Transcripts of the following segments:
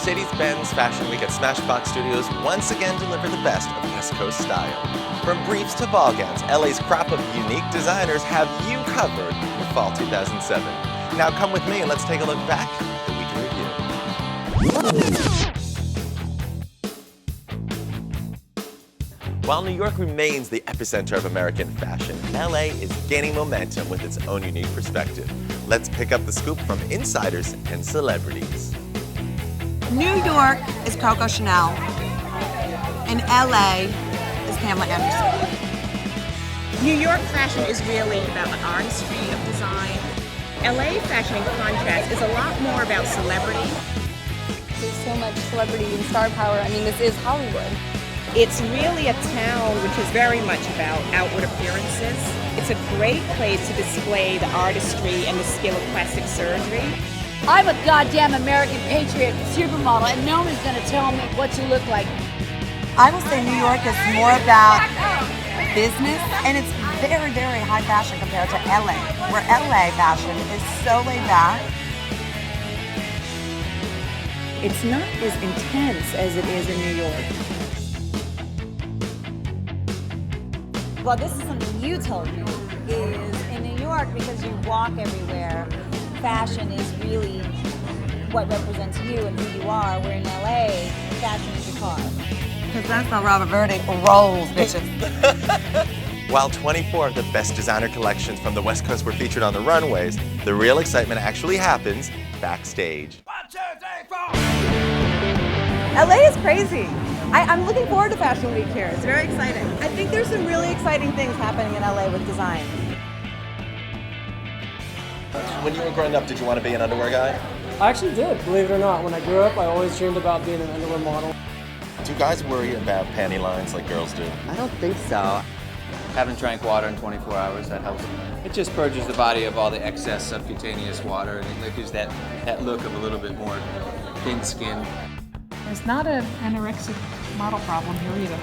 Mercedes-Benz Fashion Week at Smashbox Studios once again deliver the best of West Coast style. From briefs to ball gowns, LA's crop of unique designers have you covered for Fall 2007. Now come with me and let's take a look back at the week in review. While New York remains the epicenter of American fashion, LA is gaining momentum with its own unique perspective. Let's pick up the scoop from insiders and celebrities. New York is Coco Chanel, and LA is Pamela Anderson. New York fashion is really about the artistry of design. LA fashion, in contrast, is a lot more about celebrity. There's so much celebrity and star power. I mean, this is Hollywood. It's really a town which is very much about outward appearances. It's a great place to display the artistry and the skill of plastic surgery. I'm a goddamn American patriot supermodel, and no one's gonna tell me what to look like. I will say New York is more about business, and it's very, very high fashion compared to LA, where LA fashion is so laid back. It's not as intense as it is in New York. Well, this is something you told me, is in New York, because you walk everywhere, fashion is really what represents you and who you are, where in LA, fashion is your car. Because that's how Robert Verdi rolls, bitches. While 24 of the best designer collections from the West Coast were featured on the runways, the real excitement actually happens backstage. 1, 2, 3, 4. LA is crazy. I'm looking forward to Fashion Week here. It's very exciting. I think there's some really exciting things happening in LA with design. When you were growing up, did you want to be an underwear guy? I actually did, believe it or not. When I grew up, I always dreamed about being an underwear model. Do guys worry about panty lines like girls do? I don't think so. Haven't drank water in 24 hours, that helps. It just purges the body of all the excess subcutaneous water, and it gives that look of a little bit more thin skin. There's not an anorexic model problem here either.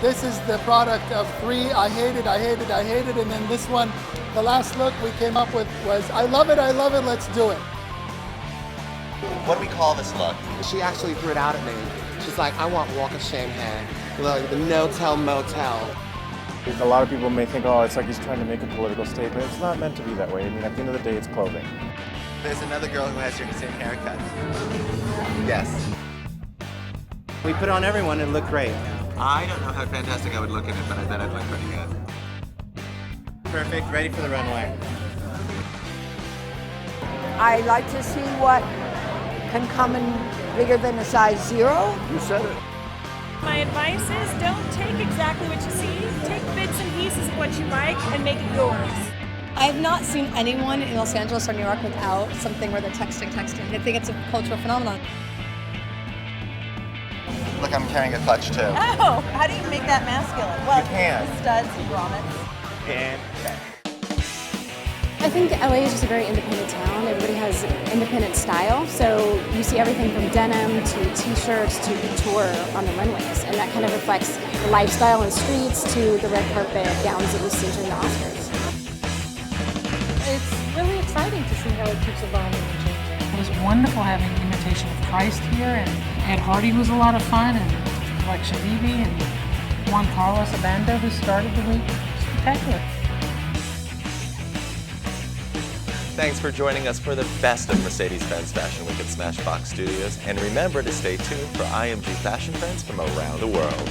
This is the product of 3, I hate it, and then this one, the last look we came up with was, I love it, let's do it. What do we call this look? She actually threw it out at me. She's like, I want Walk of Shame head. Look, the no-tell motel. A lot of people may think, oh, it's like he's trying to make a political statement. It's not meant to be that way. I mean, at the end of the day, it's clothing. There's another girl who has your same haircut. Yes. We put on everyone and look great. I don't know how fantastic I would look in it, but I bet I'd look pretty good. Perfect, ready for the runway. I like to see what can come in bigger than a size 0. You said it. My advice is don't take exactly what you see. Take bits and pieces of what you like and make it yours. I have not seen anyone in Los Angeles or New York without something where they're texting. I think it's a cultural phenomenon. Look, I'm carrying a clutch too. Oh, how do you make that masculine? Well, You can. Studs and grommets. And I think LA is just a very independent town. Everybody has independent style, so you see everything from denim to t-shirts to couture on the runways, and that kind of reflects the lifestyle in the streets to the red carpet gowns that you see during the Oscars. It's really exciting to see how it keeps evolving and changing. It was wonderful having Imitation of Christ here, and Ed Hardy was a lot of fun, and like Shabibi and Juan Carlos Abando, who started the week. Spectacular. thanks for joining us for the best of Mercedes-Benz Fashion Week at Smashbox Studios. And remember to stay tuned for IMG fashion trends from around the world.